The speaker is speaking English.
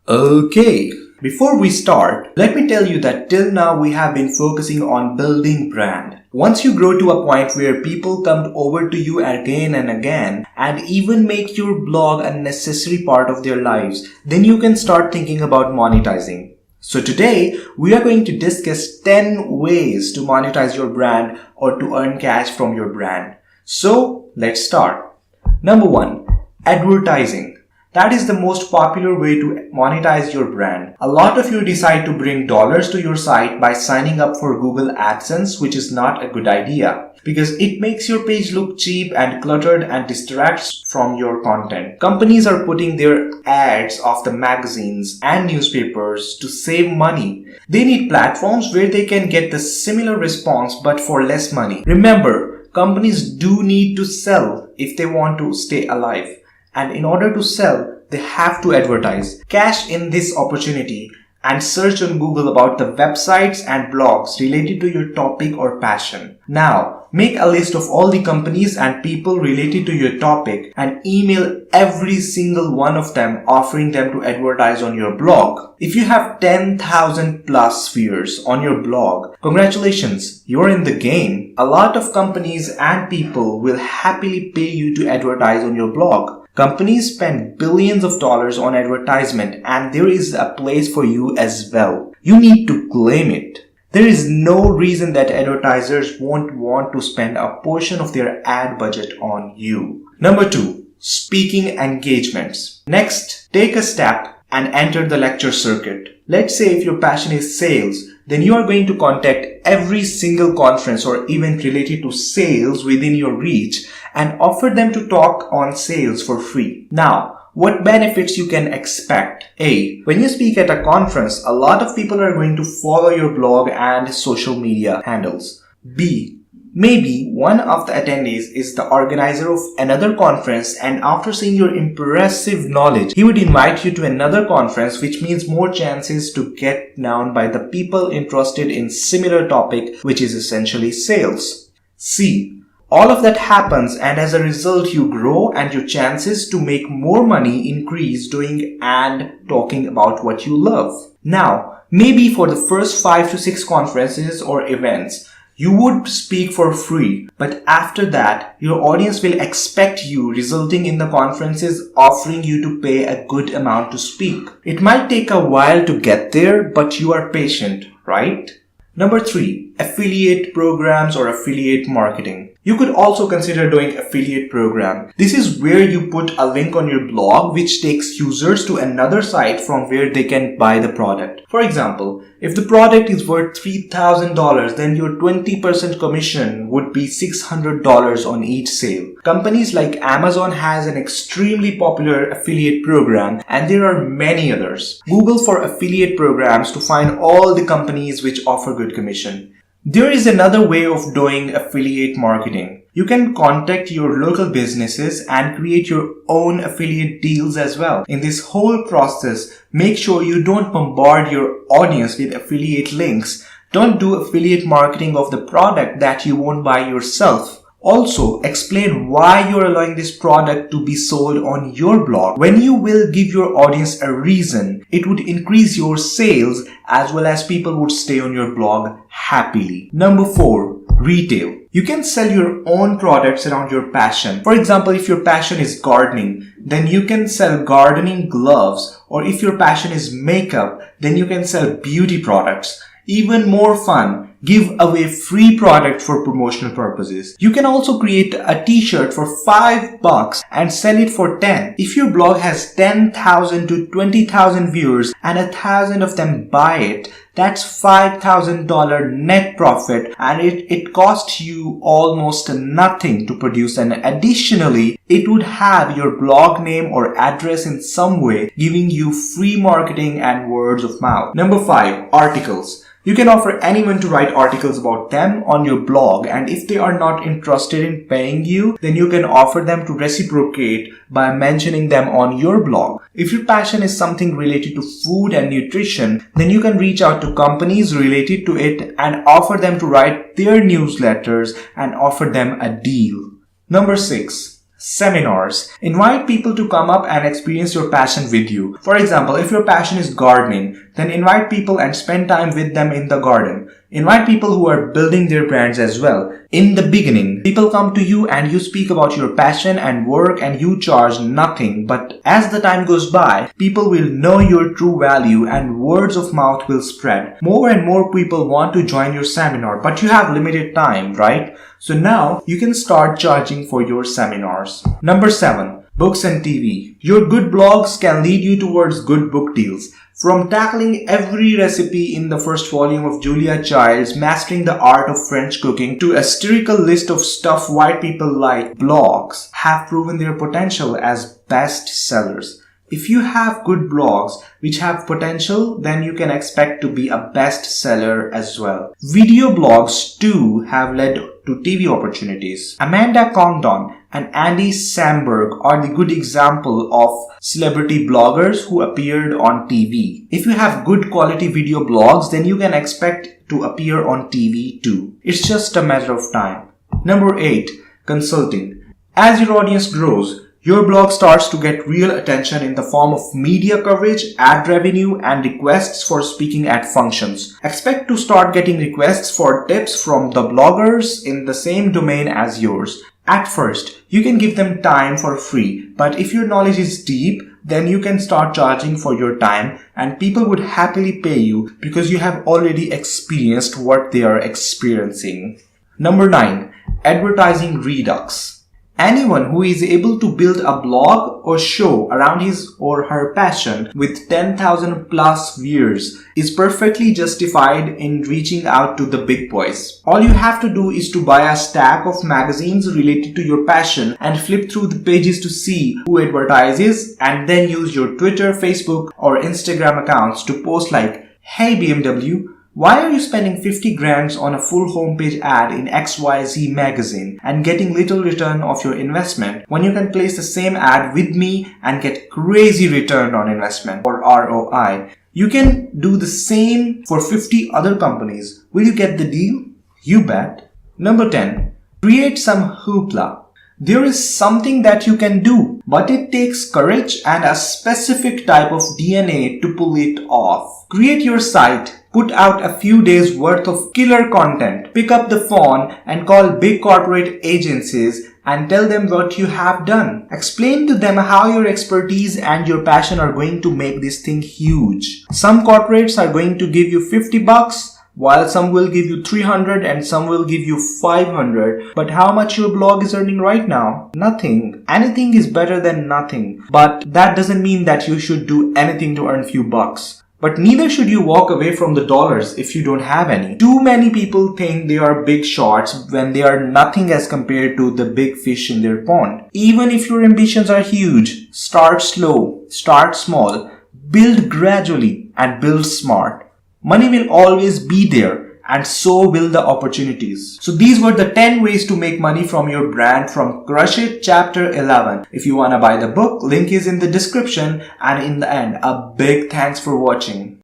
Okay, before we start, let me tell you that till now we have been focusing on building brand. Once you grow to a point where people come over to you again and again and even make your blog a necessary part of their lives, then you can start thinking about monetizing. So today we are going to discuss 10 ways to monetize your brand or to earn cash from your brand. So let's start. Number 1, advertising. That is the most popular way to monetize your brand. A lot of you decide to bring dollars to your site by signing up for Google AdSense, which is not a good idea because it makes your page look cheap and cluttered and distracts from your content. Companies are putting their ads off the magazines and newspapers to save money. They need platforms where they can get the similar response but for less money. Remember, companies do need to sell if they want to stay alive. And in order to sell, they have to advertise. Cash in this opportunity and search on Google about the websites and blogs related to your topic or passion. Now, make a list of all the companies and people related to your topic and email every single one of them offering them to advertise on your blog. If you have 10,000 plus viewers on your blog, congratulations, you're in the game. A lot of companies and people will happily pay you to advertise on your blog. Companies spend billions of dollars on advertisement and there is a place for you as well. You need to claim it. There is no reason that advertisers won't want to spend a portion of their ad budget on you. Number 2, speaking engagements. Next, take a step and enter the lecture circuit. Let's say if your passion is sales, then you are going to contact every single conference or event related to sales within your reach and offer them to talk on sales for free. Now, what benefits you can expect? A. When you speak at a conference, a lot of people are going to follow your blog and social media handles. B. Maybe one of the attendees is the organizer of another conference and after seeing your impressive knowledge, he would invite you to another conference, which means more chances to get known by the people interested in similar topic, which is essentially sales. C. All of that happens and as a result you grow and your chances to make more money increase doing and talking about what you love. Now, maybe for the first 5 to 6 conferences or events, you would speak for free, but after that, your audience will expect you, resulting in the conferences offering you to pay a good amount to speak. It might take a while to get there, but you are patient, right? Number 3, affiliate programs or affiliate marketing. You could also consider doing affiliate program. This is where you put a link on your blog which takes users to another site from where they can buy the product. For example, if the product is worth $3,000, then your 20% commission would be $600 on each sale. Companies like Amazon has an extremely popular affiliate program and there are many others. Google for affiliate programs to find all the companies which offer good commission. There is another way of doing affiliate marketing. You can contact your local businesses and create your own affiliate deals as well. In this whole process, make sure you don't bombard your audience with affiliate links. Don't do affiliate marketing of the product that you won't buy yourself. Also, explain why you're allowing this product to be sold on your blog. When you will give your audience a reason, it would increase your sales as well as people would stay on your blog happily. Number 4, retail. You can sell your own products around your passion. For example, if your passion is gardening, then you can sell gardening gloves, or if your passion is makeup, then you can sell beauty products. Even more fun, give away free product for promotional purposes. You can also create a t-shirt for $5 and sell it for 10. If your blog has 10,000 to 20,000 viewers and 1,000 of them buy it, that's $5,000 net profit and it costs you almost nothing to produce, and additionally, it would have your blog name or address in some way, giving you free marketing and words of mouth. Number 5, articles. You can offer anyone to write articles about them on your blog, and if they are not interested in paying you, then you can offer them to reciprocate by mentioning them on your blog. If your passion is something related to food and nutrition, then you can reach out to companies related to it and offer them to write their newsletters and offer them a deal. Number 6. Seminars. Invite people to come up and experience your passion with you. For example, if your passion is gardening, then invite people and spend time with them in the garden. Invite people who are building their brands as well. In the beginning, people come to you and you speak about your passion and work and you charge nothing. But as the time goes by, people will know your true value and words of mouth will spread. More and more people want to join your seminar, but you have limited time, right? So now you can start charging for your seminars. Number 7. Books and TV. Your good blogs can lead you towards good book deals. From tackling every recipe in the first volume of Julia Child's Mastering the Art of French Cooking to a satirical list of stuff white people like, blogs have proven their potential as best sellers. If you have good blogs which have potential, then you can expect to be a bestseller as well. Video blogs too have led to TV opportunities. Amanda Condon and Andy Samberg are the good example of celebrity bloggers who appeared on TV. If you have good quality video blogs, then you can expect to appear on TV too. It's just a matter of time. Number 8. Consulting. As your audience grows, your blog starts to get real attention in the form of media coverage, ad revenue, and requests for speaking at functions. Expect to start getting requests for tips from the bloggers in the same domain as yours. At first, you can give them time for free, but if your knowledge is deep, then you can start charging for your time and people would happily pay you because you have already experienced what they are experiencing. Number 9. Advertising Redux. Anyone who is able to build a blog or show around his or her passion with 10,000 plus viewers is perfectly justified in reaching out to the big boys. All you have to do is to buy a stack of magazines related to your passion and flip through the pages to see who advertises and then use your Twitter, Facebook or Instagram accounts to post like, "Hey BMW, why are you spending 50 grand on a full homepage ad in XYZ magazine and getting little return of your investment when you can place the same ad with me and get crazy return on investment or ROI? You can do the same for 50 other companies. Will you get the deal? You bet." Number 10. Create some Hoopla. There is something that you can do, but it takes courage and a specific type of DNA to pull it off. Create your site. Put out a few days worth of killer content. Pick up the phone and call big corporate agencies and tell them what you have done. Explain to them how your expertise and your passion are going to make this thing huge. Some corporates are going to give you $50, while some will give you 300 and some will give you 500. But how much your blog is earning right now? Nothing. Anything is better than nothing. But that doesn't mean that you should do anything to earn few bucks. But neither should you walk away from the dollars if you don't have any. Too many people think they are big shots when they are nothing as compared to the big fish in their pond. Even if your ambitions are huge, start slow, start small, build gradually and build smart. Money will always be there and so will the opportunities. So these were the 10 ways to make money from your brand from Crush It Chapter 11. If you want to buy the book, link is in the description, and in the end, a big thanks for watching.